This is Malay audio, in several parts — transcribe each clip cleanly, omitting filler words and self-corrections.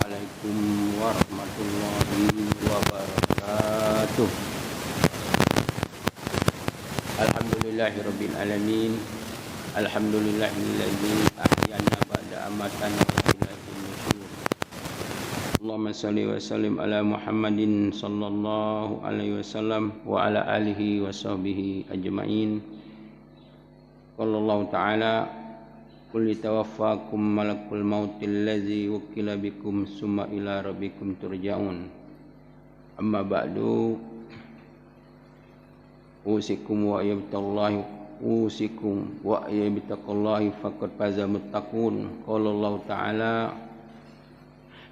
Assalamualaikum warahmatullahi wabarakatuh. Alhamdulillahirabbil alamin. Alhamdulillahilladzi ahyana ba'da amatana wa ilaihin nusyur. Allahumma shalli wa sallim ala Muhammadin sallallahu alaihi wasallam wa ala alihi wa sahbihi ajmain. Qala Allah ta'ala Qul tawaffakum malakul mautil ladzi wukila bikum summa ila rabbikum turja'un. Amma ba'du, usikum wa yabtallahi faqad faza muttaqun. Qala Allah ta'ala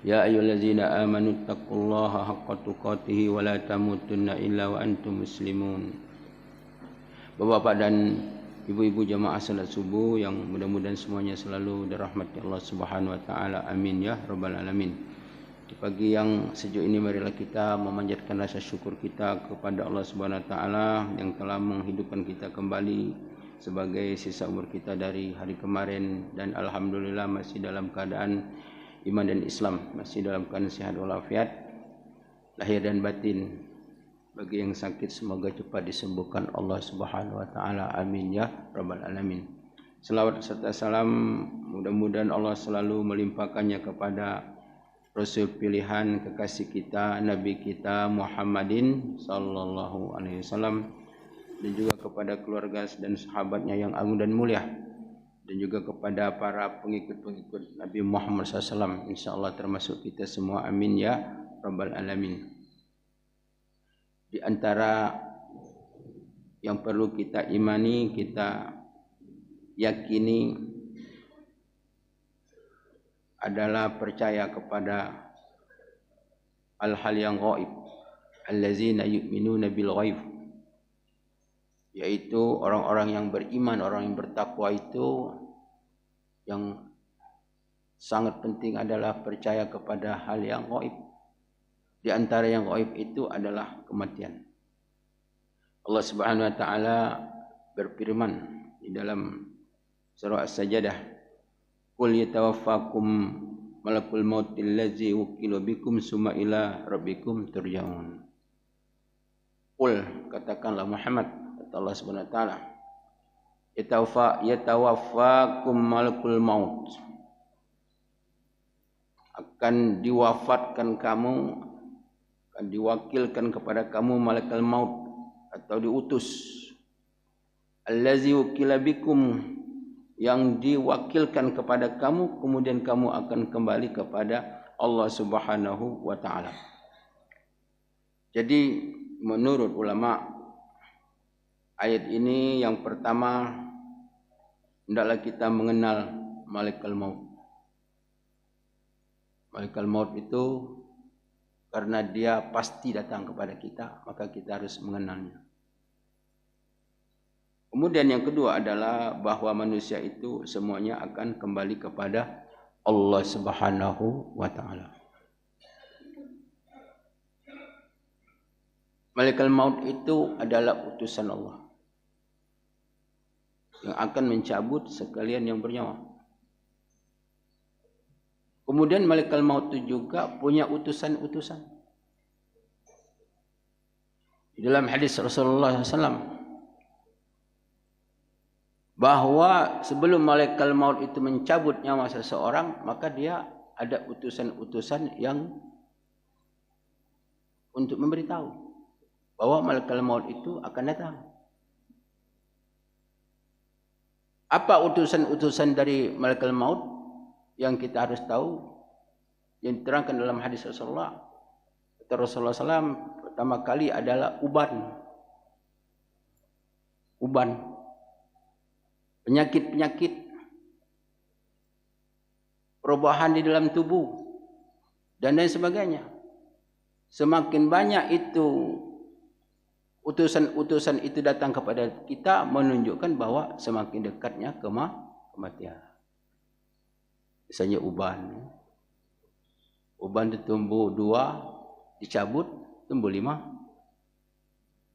Ya ayyuhallazina amanu taqullaha haqqa tuqatih wa la tamutunna illa wa antum muslimun. Bapak-bapak dan ibu-ibu jamaah salat subuh yang mudah-mudahan semuanya selalu dirahmati Allah Subhanahu wa taala. Amin ya rabbal alamin. Di pagi yang sejuk ini marilah kita memanjatkan rasa syukur kita kepada Allah Subhanahu wa taala yang telah menghidupkan kita kembali sebagai sisa umur kita dari hari kemarin, dan alhamdulillah masih dalam keadaan iman dan Islam, masih dalam keadaan sehat walafiat lahir dan batin. Bagi yang sakit semoga cepat disembuhkan Allah Subhanahu wa taala. Amin ya rabbal alamin. Selawat serta salam mudah-mudahan Allah selalu melimpahkannya kepada Rasul pilihan kekasih kita, Nabi kita Muhammadin sallallahu alaihi wasallam, dan juga kepada keluarga dan sahabatnya yang agung dan mulia, dan juga kepada para pengikut-pengikut Nabi Muhammad SAW, insyaallah termasuk kita semua. Amin ya rabbal alamin. Di antara yang perlu kita imani, kita yakini adalah percaya kepada hal-hal yang ghaib, allazina yu'minuna bil ghaib, yaitu orang-orang yang beriman, orang yang bertakwa itu yang sangat penting adalah percaya kepada hal yang ghaib. Di antara yang ghaib itu adalah kematian. Allah Subhanahu wa taala berfirman di dalam surah As-Sajdah, Qul yatawaffakum malakul mautil ladzi wukila bikum summa ila rabbikum turja'un. Qul, katakanlah Muhammad, kata Allah Subhanahu wa taala, yatawaffakum malakul maut, akan diwafatkan kamu, akan diwakilkan kepada kamu malakul maut atau diutus, allazi wukila bikum, yang diwakilkan kepada kamu, kemudian kamu akan kembali kepada Allah Subhanahu wa taala. Jadi menurut ulama, ayat ini yang pertama, hendaklah kita mengenal malakul maut. Malakul maut itu karena dia pasti datang kepada kita, maka kita harus mengenalnya. Kemudian yang kedua adalah bahwa manusia itu semuanya akan kembali kepada Allah Subhanahu wa taala. Malakul maut itu adalah utusan Allah yang akan mencabut sekalian yang bernyawa. Kemudian malakul maut itu juga punya utusan-utusan. Di dalam hadis Rasulullah SAW, bahwa sebelum malakul maut itu mencabut nyawa seseorang, maka dia ada utusan-utusan yang untuk memberitahu bahwa malakul maut itu akan datang. Apa utusan-utusan dari malakul maut yang kita harus tahu, yang diterangkan dalam hadis Rasulullah? Kata Rasulullah SAW, pertama kali adalah uban, penyakit-penyakit, perubahan di dalam tubuh, dan lain sebagainya. Semakin banyak itu utusan-utusan itu datang kepada kita, menunjukkan bahwa semakin dekatnya kematian. Misalnya uban itu tumbuh 2, dicabut tumbuh 5,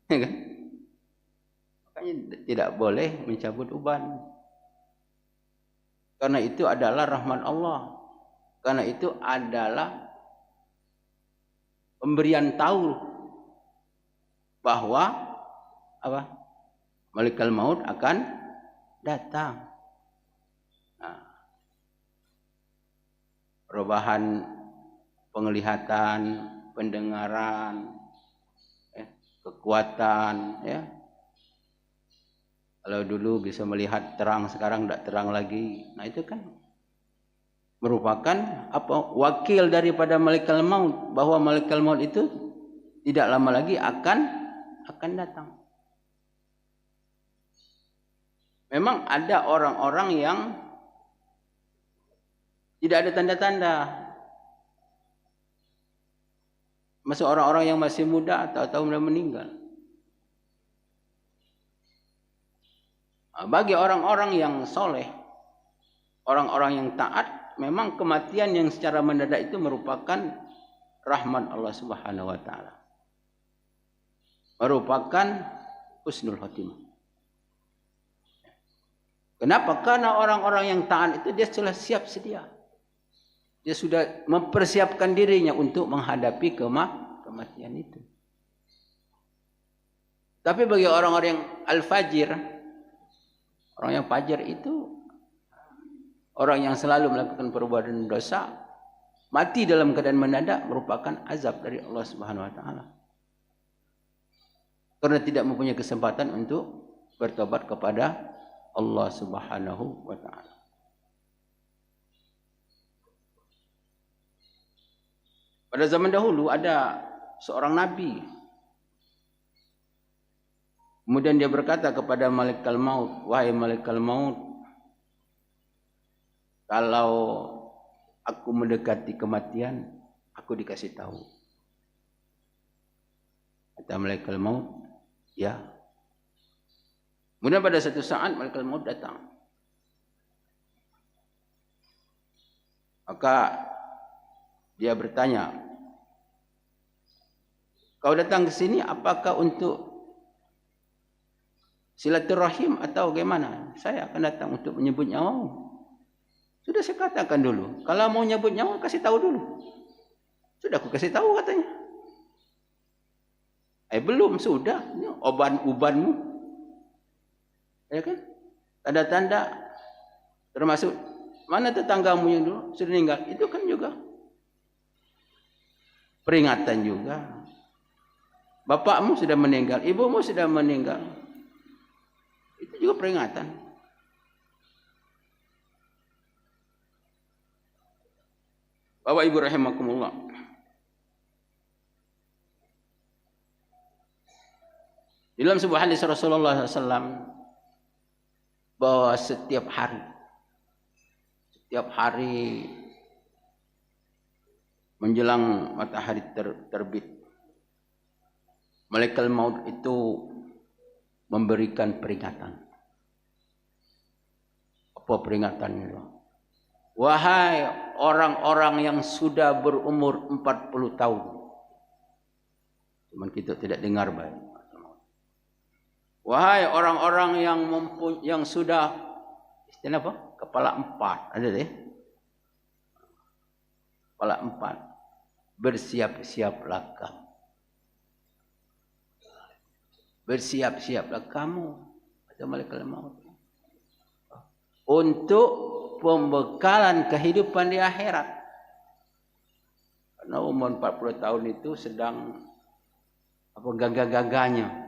ya kan? Makanya tidak boleh mencabut uban, karena itu adalah rahmat Allah, karena itu adalah pemberian tahu bahwa apa? Malaikat maut akan datang. Nah, perubahan penglihatan, pendengaran, kekuatan, ya. Kalau dulu bisa melihat terang, sekarang tidak terang lagi. Nah itu kan merupakan apa? Wakil daripada malaikat maut, bahwa malaikat maut itu tidak lama lagi akan datang. Memang ada orang-orang yang tidak ada tanda-tanda. Masuk orang-orang yang masih muda atau sudah meninggal. Bagi orang-orang yang soleh, orang-orang yang taat, memang kematian yang secara mendadak itu merupakan rahmat Allah Subhanahu wa taala. Merupakan husnul khotimah. Kenapa? Karena orang-orang yang taat itu dia sudah siap sedia. Dia sudah mempersiapkan dirinya untuk menghadapi kematian itu. Tapi bagi orang-orang yang al-fajir, orang yang fajir itu orang yang selalu melakukan perbuatan dosa, mati dalam keadaan mendadak merupakan azab dari Allah Subhanahu wa taala. Karena tidak mempunyai kesempatan untuk bertobat kepada Allah Subhanahu wa taala. Pada zaman dahulu ada seorang nabi. Kemudian dia berkata kepada malaikat maut, "Wahai malaikat maut, kalau aku mendekati kematian, aku dikasih tahu." Kata malaikat maut, "Ya." Kemudian pada satu saat malaikat maut datang. Maka dia bertanya, "Kau datang ke sini apakah untuk silaturahim atau bagaimana?" "Saya akan datang untuk menyebut nyawamu." "Sudah saya katakan dulu, kalau mau nyebut nyawa kasih tahu dulu." "Sudah aku kasih tahu," katanya. Belum, sudah. Ini ubanmu. Ya kan? Tanda-tanda termasuk mana tetanggamu yang dulu sudah meninggal. Itu kan juga peringatan juga. Bapakmu sudah meninggal, ibumu sudah meninggal. Itu juga peringatan. Bapak Ibu rahimakumullah. Dalam sebuah hadis Rasulullah SAW bahwa setiap hari menjelang matahari terbit, malaikat maut itu memberikan peringatan. Apa peringatannya? "Wahai orang-orang yang sudah berumur 40 tahun." Cuman kita tidak dengar baik. "Wahai orang-orang yang sudah istilah apa? Kepala 4, ada deh. Kepala 4. Bersiap-siaplah kamu. Bersiap-siaplah kamu," kata malaikat maut, "untuk pembekalan kehidupan di akhirat." Karena umur 40 tahun itu sedang apa gagah-gagahnya.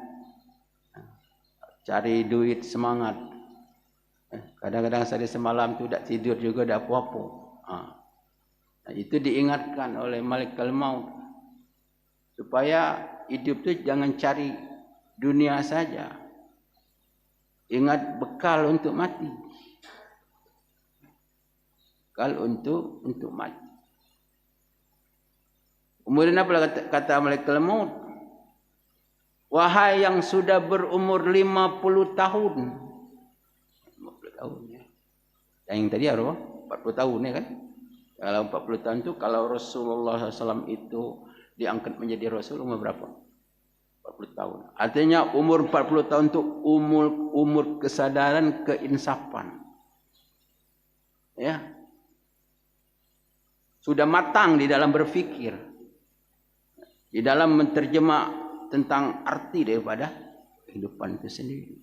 Cari duit, semangat. Kadang-kadang sehari semalam tu tak tidur juga, tak apa-apa. Nah, itu diingatkan oleh malaikat maut supaya hidup tu jangan cari dunia saja. Ingat bekal untuk mati. Bekal untuk mati. Kemudian apa kata malaikat maut? "Wahai yang sudah berumur 50 tahun." 50 tahun ya. Yang tadi apa? 40 tahun ya kan? Kalau 40 tahun itu, kalau Rasulullah SAW itu diangkat menjadi Rasul umur berapa? 40 tahun. Artinya umur 40 tahun itu umur kesadaran, keinsapan. Ya. Sudah matang di dalam berfikir. di dalam menterjemah tentang arti daripada kehidupan itu sendiri.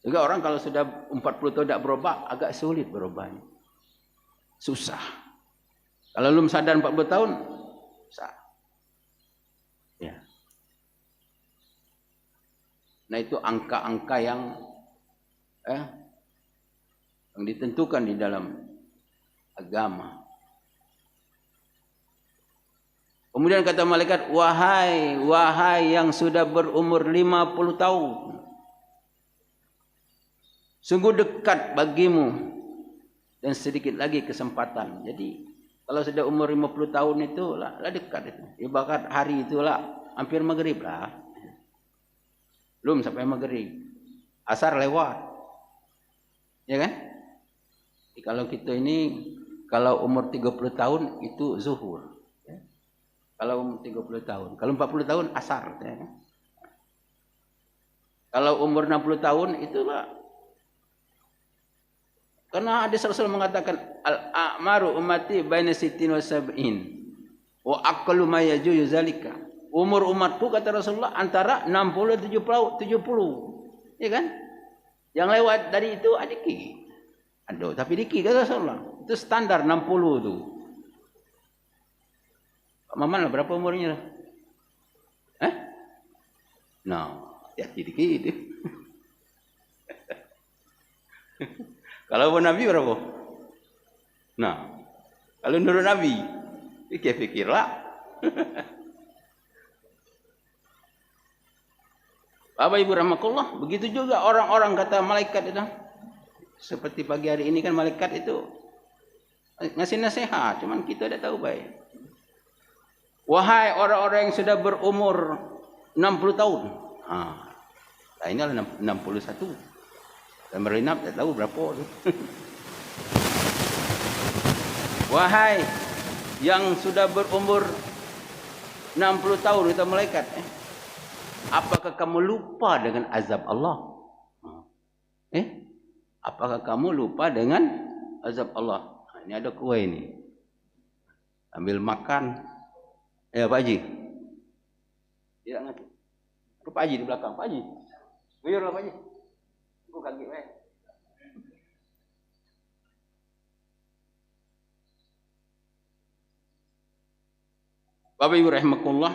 Sehingga orang kalau sudah 40 tahun tidak berubah, agak sulit berubahnya. Susah. Kalau belum sadar 40 tahun, susah. Ya. Nah itu angka-angka yang ditentukan di dalam agama. Kemudian kata malaikat, wahai yang sudah berumur 50 tahun. Sungguh dekat bagimu dan sedikit lagi kesempatan. Jadi kalau sudah umur 50 tahun itu lah dekat itu. Ibarat hari itulah hampir maghrib lah. Belum sampai maghrib. Asar lewat. Ya kan? Jadi kalau kita ini kalau umur 30 tahun itu zuhur. Ya. Kalau umur 30 tahun, kalau 40 tahun asar, ya kan? Kalau umur 60 tahun itulah. Karena hadis Rasul mengatakan al-a'maru ummati baina sittin wa sab'in wa aqallu ma yajuzu zalika. Umur umatku kata Rasulullah antara 60 dan 70. Ya kan? Yang lewat dari itu dikit. Aduh, tapi dikit kata Rasulullah. Itu standar 60 tu. Pak Maman lah berapa umurnya? Nah, hati dikit. Kalau Nabi berapa? Nah, kalau menurut Nabi, fikirlah. Bapak Ibu rahmatullah, begitu juga orang-orang kata malaikat itu. Seperti pagi hari ini kan malaikat itu ngasih nasihat, cuman kita tidak tahu baik. Wahai orang-orang yang sudah berumur 60 tahun. Nah, ini adalah 61. Dan berenap tak tahu berapa tu. Wahai yang sudah berumur 60 tahun kata malaikat, apakah kamu lupa dengan azab Allah? Apakah kamu lupa dengan azab Allah? Ini ada kuih ni. Ambil makan. Pak Haji. Tidak ngerti. Pak Haji di belakang. Pak Haji. Buyurlah Pak Haji. Aku kaget weh. Bapak Ibu rahimakumullah.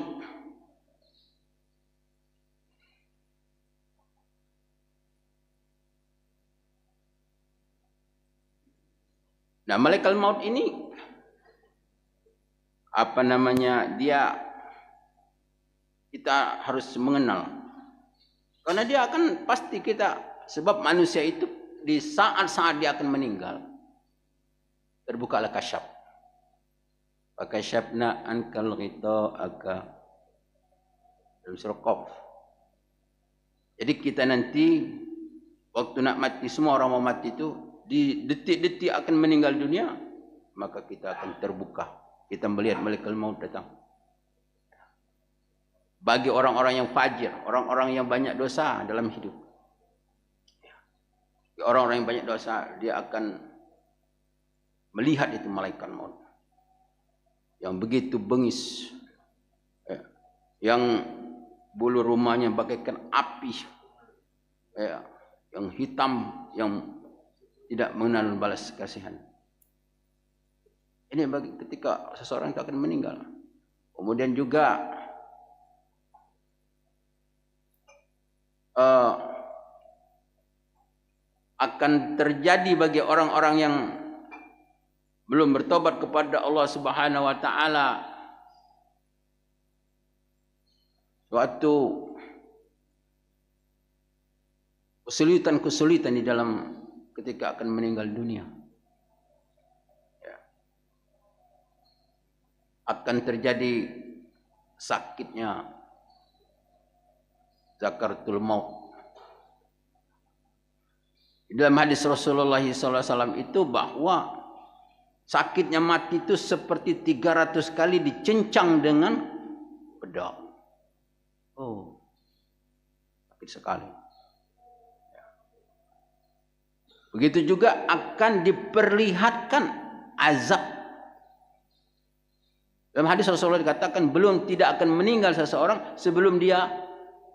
Nah, malaikat maut ini apa namanya? Kita harus mengenal. Karena dia akan pasti kita. Sebab manusia itu di saat-saat dia akan meninggal terbukalah kasyaf. Fakasyafna ankal ghita'aka dalam surah Qaf. Jadi kita nanti waktu nak mati, semua orang mau mati itu di detik-detik akan meninggal dunia, maka kita akan terbuka. Kita melihat malaikat maut datang. Bagi orang-orang yang fajir, orang-orang yang banyak dosa dalam hidup. Orang-orang yang banyak dosa, dia akan melihat itu malaikat maut yang begitu bengis, yang bulu rumahnya bagaikan api, yang hitam, yang tidak mengenal balas kasihan. Ini bagi ketika seseorang itu akan meninggal. Kemudian juga akan terjadi bagi orang-orang yang belum bertobat kepada Allah Subhanahu wa taala suatu kesulitan di dalam ketika akan meninggal dunia. Akan terjadi sakitnya zakaratul maut. Dalam hadis Rasulullah SAW itu bahwa sakitnya mati itu seperti 300 kali dicincang dengan pedang. Oh, sakit sekali. Begitu juga akan diperlihatkan azab Dalam hadis Rasulullah dikatakan tidak akan meninggal seseorang sebelum dia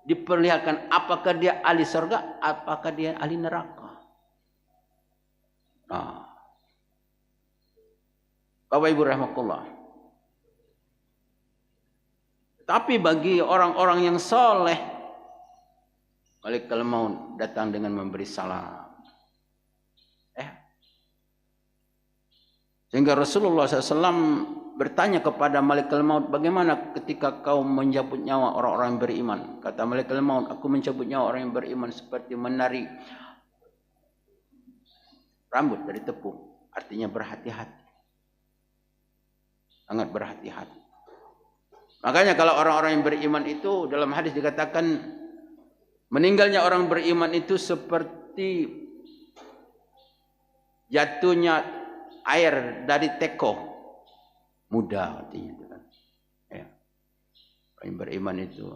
diperlihatkan apakah dia ahli surga, apakah dia ahli neraka. Nah, Bapak Ibu rahimakumullah. Tapi bagi orang-orang yang soleh, malaikat maut datang dengan memberi salam. Sehingga Rasulullah SAW bertanya kepada malaikat maut, bagaimana ketika kau mencabut nyawa orang-orang yang beriman? Kata malaikat maut, aku mencabut nyawa orang yang beriman seperti menarik rambut dari tepung. Artinya berhati-hati. Sangat berhati-hati. Makanya kalau orang-orang yang beriman itu dalam hadis dikatakan meninggalnya orang beriman itu seperti jatuhnya air dari teko muda, artinya itu kan. Ya. Orang yang beriman itu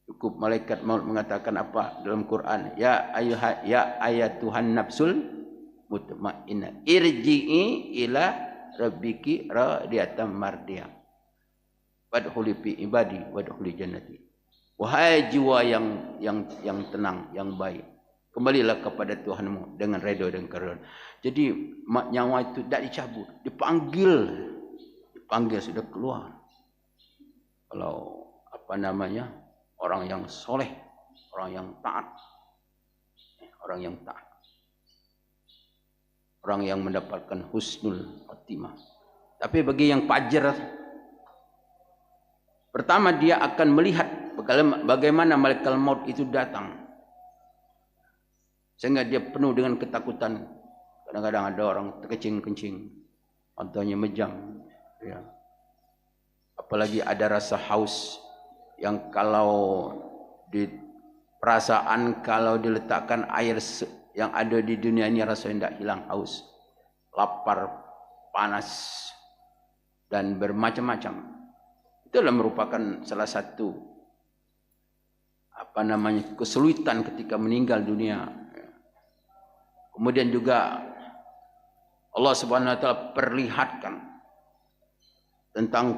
cukup malaikat maut mengatakan apa dalam Quran? Ya ayatuhan nafsul mutmainnah irji'i ila rabbiki radiyatan mardiyah wadkhuli fi ibadi wadkhuli jannati. Wahai jiwa yang tenang, yang baik, kembalilah kepada Tuhanmu dengan redha dan keridhaan. Jadi nyawa itu tidak dicabut, dipanggil sudah keluar. Kalau orang yang soleh, orang yang taat, orang yang mendapatkan husnul khotimah. Tapi bagi yang fajir, pertama dia akan melihat bagaimana malaikat maut itu datang. Sehingga dia penuh dengan ketakutan. Kadang-kadang ada orang terkencing-kencing, contohnya mejang. Ya. Apalagi ada rasa haus yang kalau di perasaan kalau diletakkan air yang ada di dunia ini rasanya tidak hilang haus, lapar, panas, dan bermacam-macam. Itu adalah merupakan salah satu kesulitan ketika meninggal dunia. Kemudian juga Allah Subhanahu wa taala perlihatkan tentang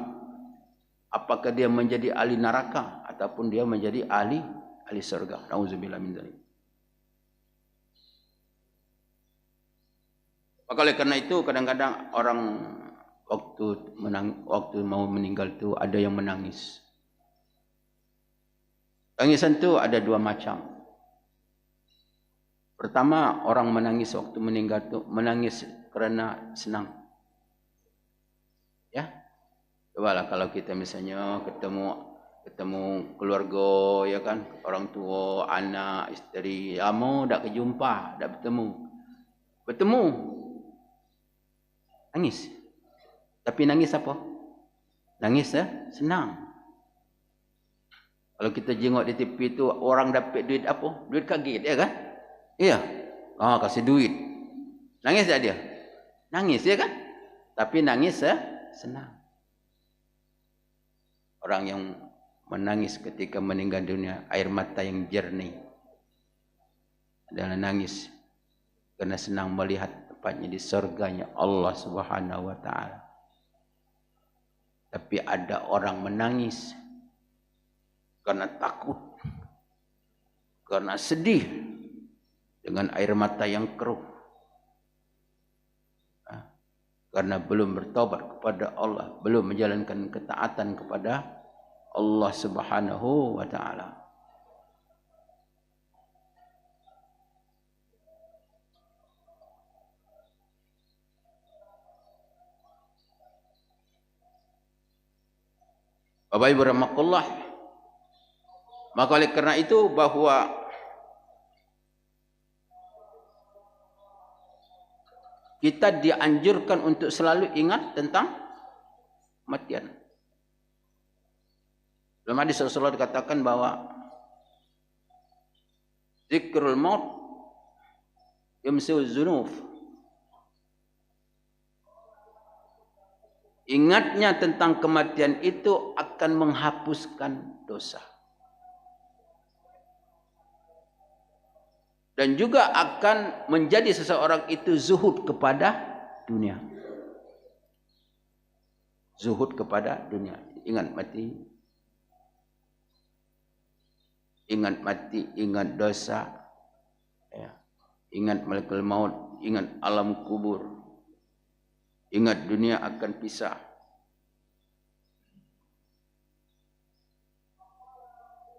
apakah dia menjadi ahli neraka ataupun dia menjadi ahli surga. Nauzubillah min dzalik. Maka oleh karena itu kadang-kadang orang waktu mau meninggal itu ada yang menangis. Tangisan itu ada dua macam. Pertama, orang menangis waktu meninggal itu menangis kerana senang. Ya. Cobalah kalau kita misalnya ketemu keluarga, ya kan, orang tua, anak, isteri, lama tak kejumpa, tak bertemu. Nangis. Tapi nangis apa? Nangis senang. Kalau kita jengok di TV itu orang dapat duit apa? Duit kaget, ya kan? Iya. Kasih duit. Nangis tak dia? Nangis, ya kan? Tapi nangis senang. Orang yang menangis ketika meninggal dunia, air mata yang jernih adalah nangis karena senang melihat tempatnya di surganya Allah Subhanahu wa taala. Tapi ada orang menangis karena takut, karena sedih dengan air mata yang keruh, karena belum bertobat kepada Allah, belum menjalankan ketaatan kepada Allah Subhanahu wa taala. Bapak Ibu rahimakumullah, maka oleh karena itu bahwa kita dianjurkan untuk selalu ingat tentang kematian. Dalam hadis Rasulullah dikatakan bahwa zikrul maut yumsiu dzunub. Ingatnya tentang kematian itu akan menghapuskan dosa. Dan juga akan menjadi seseorang itu zuhud kepada dunia. zuhud kepada dunia. Ingat mati. Ingat mati, ingat dosa. Ya. Ingat malaikat maut, ingat alam kubur. Ingat dunia akan pisah.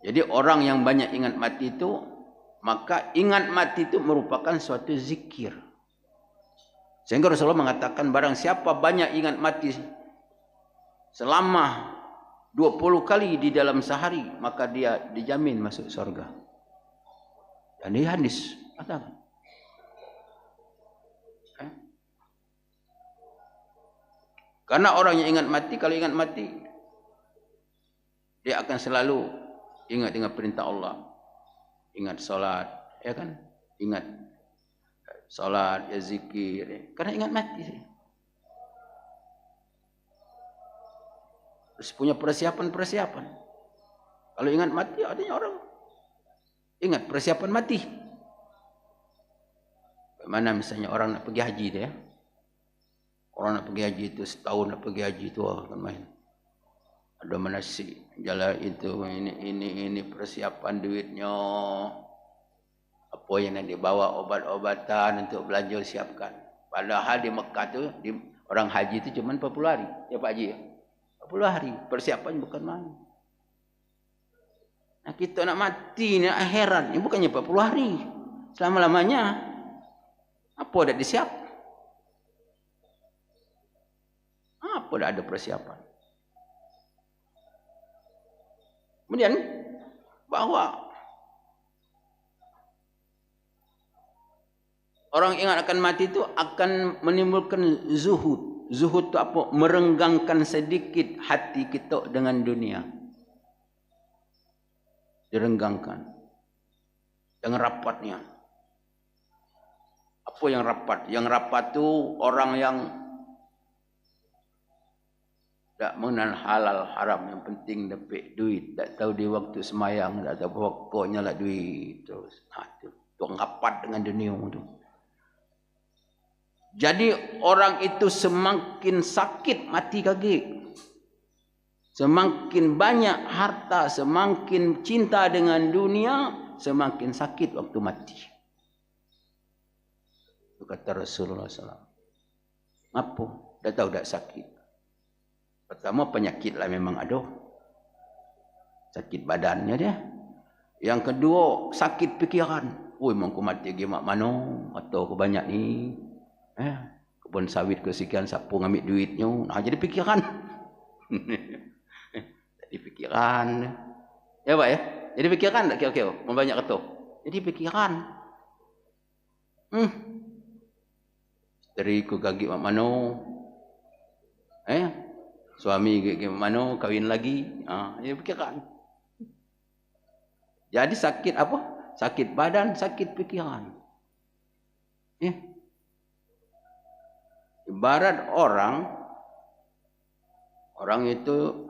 Jadi orang yang banyak ingat mati itu, maka ingat mati itu merupakan suatu zikir. Sehingga Rasulullah mengatakan barang siapa banyak ingat mati selama 20 kali di dalam sehari, maka dia dijamin masuk surga. Dan ini hadis katakan. Karena orang yang ingat mati, kalau ingat mati, dia akan selalu ingat dengan perintah Allah. Ingat solat, ya kan? Ingat solat, ya zikir. Karena ingat mati. Terus punya persiapan-persiapan. Kalau ingat mati, artinya orang ingat persiapan mati. Bagaimana misalnya orang nak pergi haji dia. Orang nak pergi haji itu setahun nak pergi haji itu kan main. Ada manasik, jalan itu ini persiapan duitnya. Apa yang nak dibawa obat-obatan untuk belanja siapkan. Padahal di Mekah tu orang haji itu cuma 40 hari. Ya Pak Haji ya. 40 hari persiapan bukan main. Nah kita nak mati ni akhirat ni bukannya 40 hari. Selama-lamanya apa dah disiap? Apa dah ada persiapan? Kemudian bahawa orang ingat akan mati itu akan menimbulkan zuhud. Zuhud itu apa? Merenggangkan sedikit hati kita dengan dunia. Direnggangkan. Dengan rapatnya. Apa yang rapat? Yang rapat itu orang yang tak mengenal halal haram, yang penting dapat duit, tak tahu di waktu semayang, tak tahu pokoknya lah duit terus. Itu rapat dengan dunia tu. Jadi orang itu semakin sakit mati kaki. Semakin banyak harta, semakin cinta dengan dunia, semakin sakit waktu mati. Itu kata Rasulullah SAW. Apa? Dah tahu tak sakit. Pertama penyakit lah memang ada. Sakit badannya dia. Yang kedua sakit fikiran. Oh memang aku mati lagi mak mana. Atau aku banyak ni. Kebun sawit kesekian siapa ngambil duitnya. Nah jadi fikiran. Jadi fikiran. Ya Pak ya. Jadi fikiran tak kira-kira. Banyak kata. Jadi fikiran. Isteri ku gagik mak mana. Suami ke mana, kahwin lagi. Dia fikiran. Jadi sakit apa? Sakit badan, sakit fikiran. Ibarat orang itu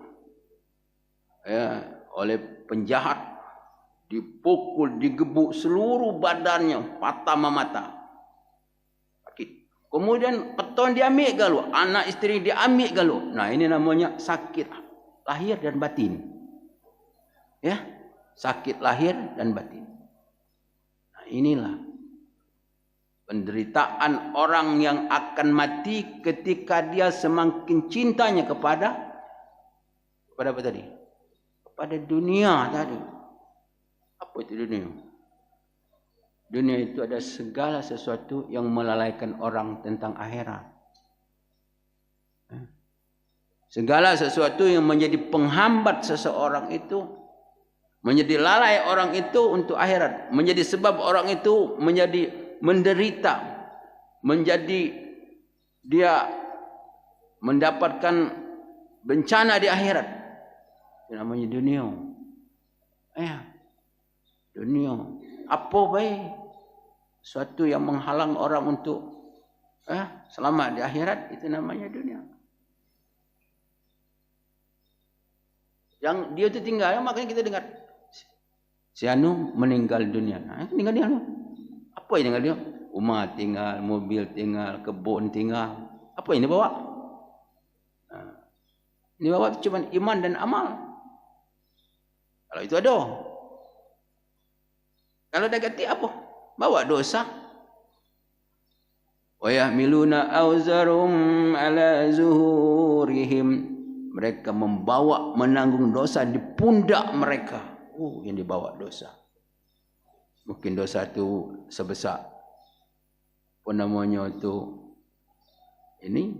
oleh penjahat dipukul, digebuk seluruh badannya, patah mata. Kemudian keton diambil galu, anak isteri diambil galu. Nah ini namanya sakit lahir dan batin. Ya, sakit lahir dan batin. Nah inilah penderitaan orang yang akan mati ketika dia semakin cintanya kepada apa tadi? Kepada dunia tadi. Apa itu dunia? Dunia itu ada segala sesuatu yang melalaikan orang tentang akhirat. Segala sesuatu yang menjadi penghambat seseorang itu, menjadi lalai orang itu untuk akhirat, menjadi sebab orang itu menjadi menderita, menjadi dia mendapatkan bencana di akhirat. Itu namanya dunia. Dunia. Apa baik? Suatu yang menghalang orang untuk selamat di akhirat, itu namanya dunia. Yang dia itu tinggal, makanya kita dengar si Anu meninggal dunia. Tinggal dia. Apa yang tinggal dia? Rumah tinggal, mobil tinggal, kebun tinggal. Apa yang dia bawa? Ini bawa cuma iman dan amal. Kalau itu ada. Kalau dah ganti apa? Bawa dosa. Wa yahmiluna awzarum ala zuhurihim. Mereka membawa, menanggung dosa di pundak mereka. Yang dibawa dosa. Mungkin dosa itu sebesar apa namanya itu ini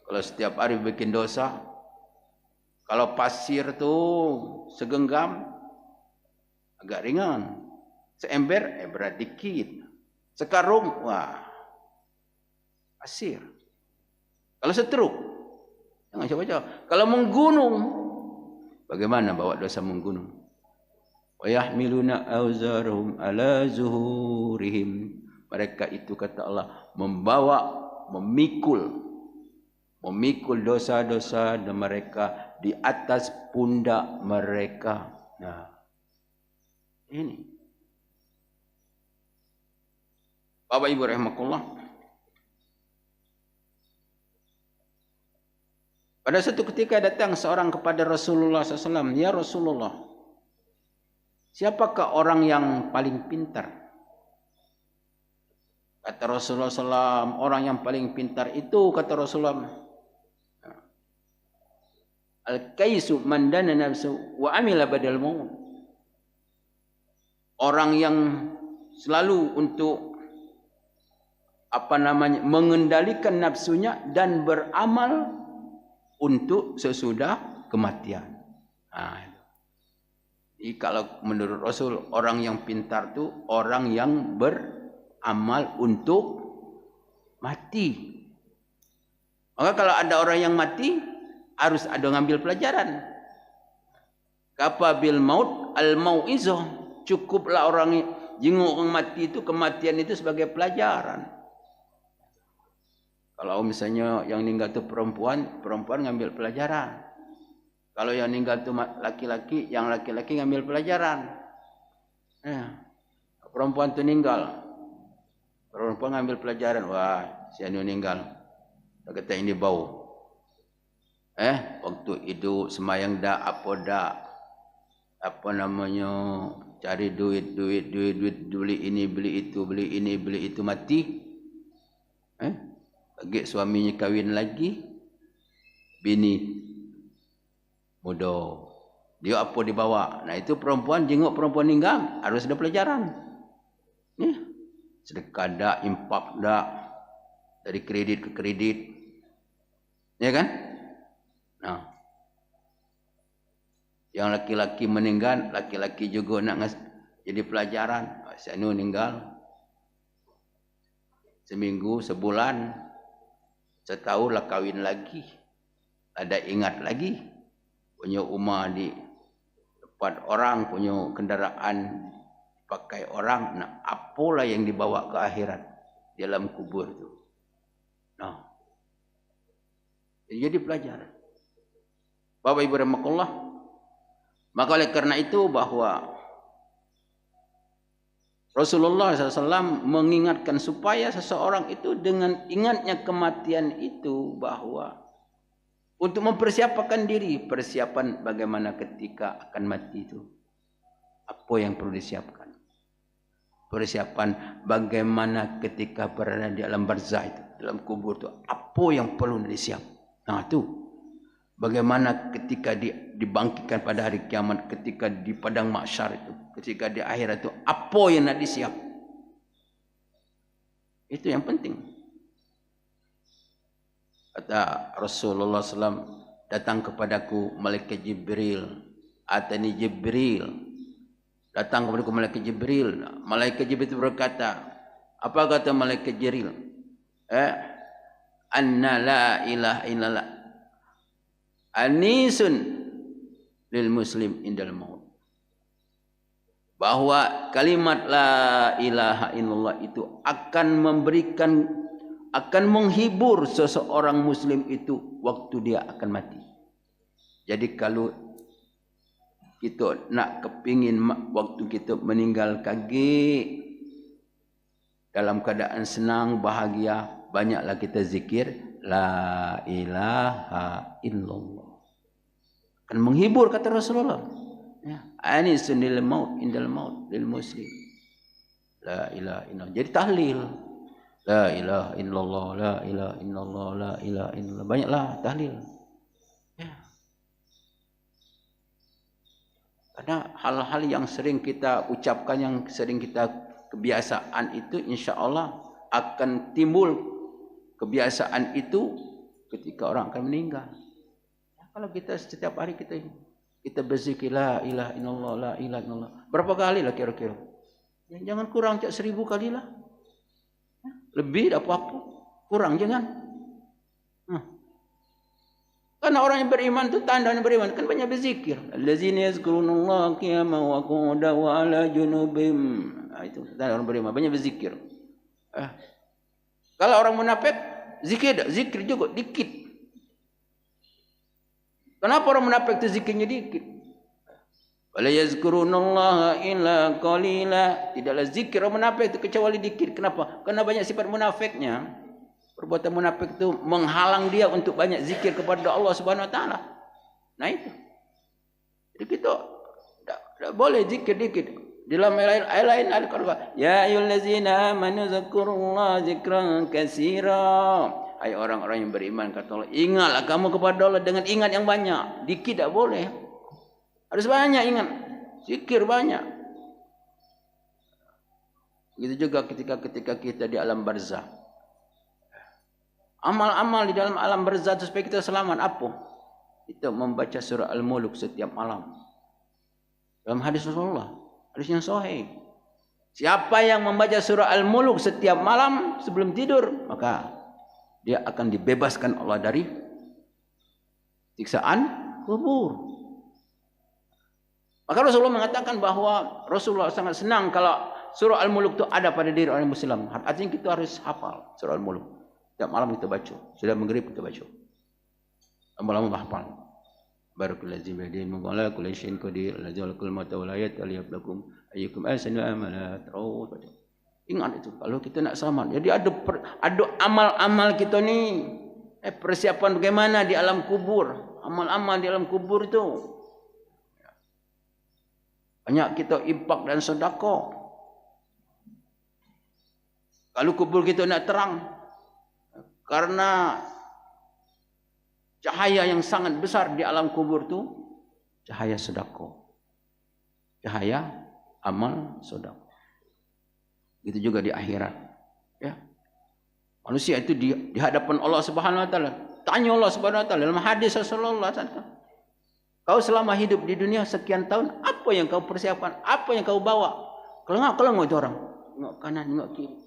kalau setiap hari bikin dosa, kalau pasir tu segenggam agak ringan, seember berat dikit, sekarung wah pasir. Kalau setruk jangan coba-coba. Kalau menggunung, bagaimana bawa dosa menggunung? Wa yahmiluna awzarhum ala zuhurihim. Mereka itu kata Allah membawa, memikul dosa-dosa dan mereka di atas pundak mereka. Nah, ini Bapak Ibu rahimakumullah. Pada suatu ketika datang seorang kepada Rasulullah SAW, ya Rasulullah, siapakah orang yang paling pintar? Kata Rasulullah SAW, orang yang paling pintar itu, kata Rasulullah, al-kaisu man dana nafsu wa amila badal maut. Orang yang selalu untuk mengendalikan nafsunya dan beramal untuk sesudah kematian. Jadi kalau menurut Rasul, orang yang pintar itu orang yang beramal untuk mati. Maka kalau ada orang yang mati, harus ada ngambil pelajaran. Kafa bil maut al mau'izah. Cukuplah orang jenguk orang mati itu, kematian itu sebagai pelajaran. Kalau misalnya yang meninggal itu perempuan ngambil pelajaran. Kalau yang meninggal itu laki-laki, yang laki-laki ngambil pelajaran. Perempuan itu meninggal, perempuan ngambil pelajaran. Wah, si anu meninggal, kata ini bau. Waktu itu semayang dak, apa namanya, cari duit, beli ini, beli itu, mati. Bagi suaminya kawin lagi, bini muda, dia apa dibawa. Nah itu perempuan jenguk perempuan meninggal, harus ada pelajaran. Sedekah dak, infak dak, dari kredit ke kredit, ya kan? Nah, yang laki-laki meninggal, laki-laki juga nak jadi pelajaran. Si anu meninggal seminggu, sebulan, setahun lah kawin lagi, ada ingat lagi, punya rumah di tempat orang, punya kendaraan pakai orang. Nah, apalah yang dibawa ke akhirat dalam kubur itu. Nah, jadi pelajaran. Bapak Ibu rahimakumullah. Maka oleh karena itu bahwa Rasulullah SAW mengingatkan supaya seseorang itu dengan ingatnya kematian itu, bahwa untuk mempersiapkan diri, persiapan bagaimana ketika akan mati itu, apa yang perlu disiapkan. Persiapan bagaimana ketika berada di alam barzah itu, dalam kubur itu, apa yang perlu disiapkan. Nah itu, bagaimana ketika dibangkitkan pada hari kiamat, ketika di padang mahsyar itu, ketika di akhirat itu, apa yang nak disiap. Itu yang penting. Kata Rasulullah SAW, datang kepadaku malaikat Jibril, atani Jibril, datang kepadaku malaikat Jibril. Malaikat Jibril itu berkata, apa kata malaikat Jibril? Anna la ilaha illallah anisun lil muslim indal maut. Bahwa kalimat la ilaha illallah itu akan menghibur seseorang muslim itu waktu dia akan mati. Jadi kalau kita nak kepingin waktu kita meninggal dalam keadaan senang, bahagia, banyaklah kita zikir la ilaha illallah. Kan menghibur kata Rasulullah. Ya, anisun lil maut indal maut lil muslim. La ilaha illallah. Jadi tahlil. La ilaha illallah, la ilaha illallah, la ilaha illallah. Banyaklah tahlil. Ya. Karena hal-hal yang sering kita ucapkan, yang sering kita kebiasaan itu, insya Allah akan timbul kebiasaan itu ketika orang akan meninggal. Ya, kalau kita setiap hari kita berzikir la ilaha illallah, la ilaha illallah. Berapa kali lah kira-kira? Ya, jangan kurang 1000 kali lah. Ya, lebih tak apa-apa. Kurang jangan. Karena orang yang beriman itu tanda orang yang beriman kan banyak berzikir. Allazina yazkurunallaha qiyaman wa qu'udan wa 'ala junubihim. Nah, itu tanda orang beriman, banyak berzikir. Kalau orang munafik zikir juga dikit. Kenapa orang munafik itu zikirnya dikit? Wala yazkurunallaha illa qalila. Tidaklah zikir orang munafik itu kecuali dikit. Kenapa? Karena banyak sifat munafiknya. Perbuatan munafik itu menghalang dia untuk banyak zikir kepada Allah Subhanahu wa taala. Nah itu. Jadi kita tidak boleh zikir dikit. Dalam ayat lain ada kata, ya ayyuhallazina amanu dzkurullaha dzikran katsira. Hai orang-orang yang beriman, kata Allah, ingatlah kamu kepada Allah dengan ingat yang banyak. Dikit tidak boleh. Harus banyak ingat. Zikir banyak. Begitu juga ketika kita di alam barzah. Amal-amal di dalam alam barzah supaya kita selamat apa? Itu membaca surah Al-Mulk setiap malam. Dalam hadis Rasulullah, hadis yang sahih. Siapa yang membaca surah Al-Mulk setiap malam sebelum tidur, maka dia akan dibebaskan Allah dari siksaan kubur. Maka Rasulullah mengatakan bahwa Rasulullah sangat senang kalau surah Al-Mulk itu ada pada diri orang Muslim. Artinya kita harus hafal surah Al-Mulk. Setiap malam kita baca. Sudah maghrib kita baca. Lama-lama hafal. Barakallahu fi bidin maqala kulli syai'in qadir lazal kul mata wal ayat aliyablakum ayyukum ahsanu amala. Terus baca. Ingat itu kalau kita nak selamat. Jadi ada amal-amal kita ni persiapan bagaimana di alam kubur. Amal-amal di alam kubur itu. Banyak kita infak dan sedekah. Kalau kubur kita nak terang, karena cahaya yang sangat besar di alam kubur itu cahaya sedekah. Cahaya amal sedekah. Itu juga di akhirat. Ya. Manusia itu di hadapan Allah Subhanahu wa taala. Tanya Allah Subhanahu wa taala dalam hadis Rasulullah SAW. Kau selama hidup di dunia sekian tahun, apa yang kau persiapkan? Apa yang kau bawa? Kelengok itu orang. Tengok kanan, tengok kiri.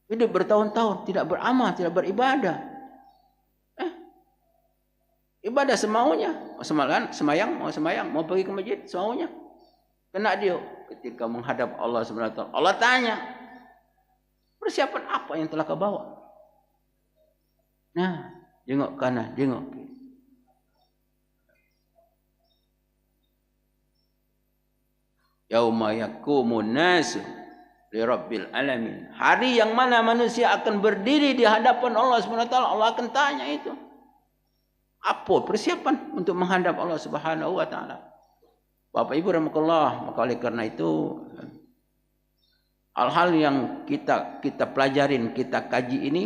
Hidup bertahun-tahun tidak beramal, tidak beribadah. Ibadah semaunya. Mau semayang, mau pergi ke masjid semaunya. Kena dia ketika menghadap Allah Subhanahu wa taala. Allah tanya, persiapan apa yang telah kau bawa? Nah, tengok kanan, tengok kiri. Yauma yaqumun nasu li rabbil alamin. Hari yang mana manusia akan berdiri di hadapan Allah Subhanahu wa taala, Allah akan tanya itu. Apa persiapan untuk menghadap Allah Subhanahu wa taala? Bapak Ibu rahimakumullah, maka oleh karena itu hal-hal yang kita pelajarin, kita kaji ini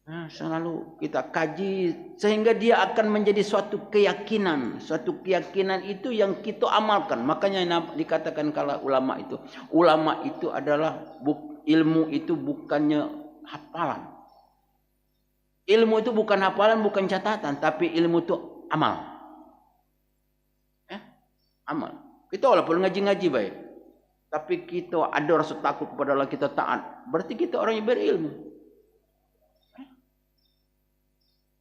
selalu kita kaji sehingga dia akan menjadi suatu keyakinan. Suatu keyakinan itu yang kita amalkan. Makanya dikatakan kalau ulama itu adalah ilmu itu bukannya hafalan. Ilmu itu bukan hafalan, bukan catatan, tapi ilmu itu amal. Amal. Kita walaupun ngaji-ngaji baik, tapi kita ada rasa takut kepada Allah, kita taat. Berarti kita orang yang berilmu.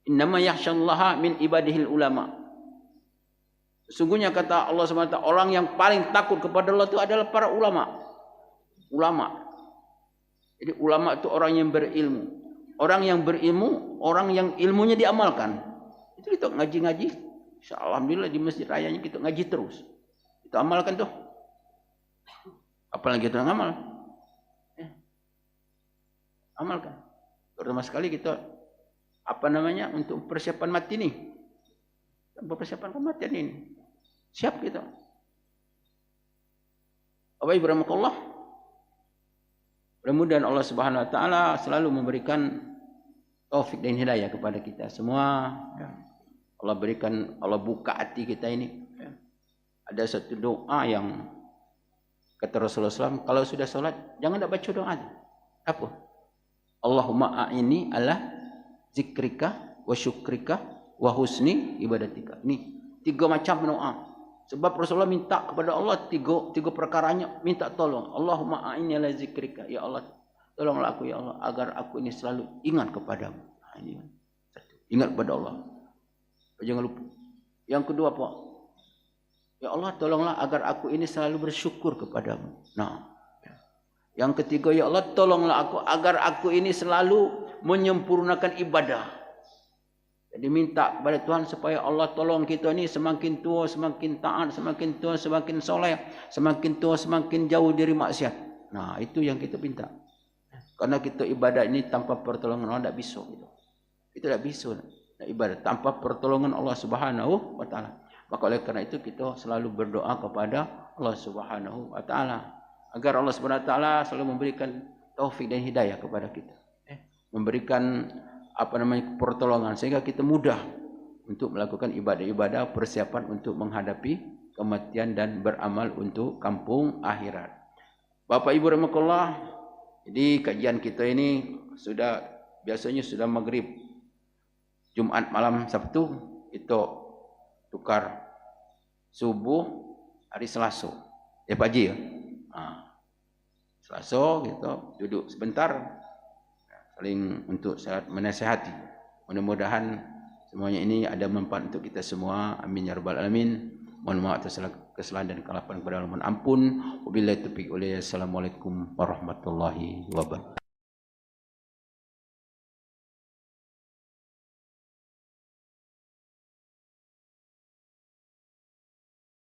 Innama yakhsyallaha min ibadihil ulama. Sesungguhnya kata Allah SWT, orang yang paling takut kepada Allah itu adalah para ulama. Ulama. Jadi ulama itu orang yang berilmu. Orang yang berilmu, orang yang ilmunya diamalkan. Itu kita ngaji-ngaji. Alhamdulillah di masjid rayanya kita ngaji terus. Kita amalkan tuh. Apalagi kita ngamal. Amalkan. Terutama sekali kita untuk persiapan mati nih. Persiapan kematian ini. Siap kita. Bapak Ibu rahimakumullah. Mudah-mudahan Allah Subhanahu wa taala selalu memberikan taufik dan hidayah kepada kita semua. Allah buka hati kita ini. Ada satu doa yang kata Rasulullah SAW, kalau sudah sholat jangan tak baca doa. Apa? Allahumma a'inni ala zikrika wa syukrika wa husni ibadatika. Ini 3 macam doa. Sebab Rasulullah minta kepada Allah tiga perkaranya, minta tolong. Allahumma a'inni ala zikrika. Ya Allah, tolonglah aku ya Allah agar aku ini selalu ingat kepadamu. Nah, ini satu. Ingat kepada Allah. Jangan lupa. Yang kedua apa? Ya Allah, tolonglah agar aku ini selalu bersyukur kepadamu. Nah, yang ketiga, ya Allah, tolonglah aku agar aku ini selalu menyempurnakan ibadah. Jadi minta kepada Tuhan supaya Allah tolong kita ni semakin tua semakin taat, semakin tua semakin soleh, semakin tua semakin jauh dari maksiat. Nah, itu yang kita minta. Karena kita ibadah ini tanpa pertolongan Allah tidak bisa. Kita tidak bisa ibadah tanpa pertolongan Allah Subhanahu wa taala. Maka oleh karena itu kita selalu berdoa kepada Allah Subhanahu wa taala agar Allah Subhanahu wa taala selalu memberikan taufik dan hidayah kepada kita. Memberikan pertolongan sehingga kita mudah untuk melakukan ibadah-ibadah persiapan untuk menghadapi kematian dan beramal untuk kampung akhirat. Bapak Ibu rahimakumullah, jadi kajian kita ini biasanya sudah maghrib Jumat malam Sabtu itu tukar subuh hari Selasa. Ya Pak Haji ya. Selasa gitu duduk sebentar saling untuk menasihati. Mudah-mudahan semuanya ini ada manfaat untuk kita semua. Amin ya rabbal alamin. Mohon maaf atas kesalahan dan kelapan kepada Allah. Mohon ampun. Wabillahi taufiq wal hidayah. Assalamualaikum warahmatullahi wabarakatuh.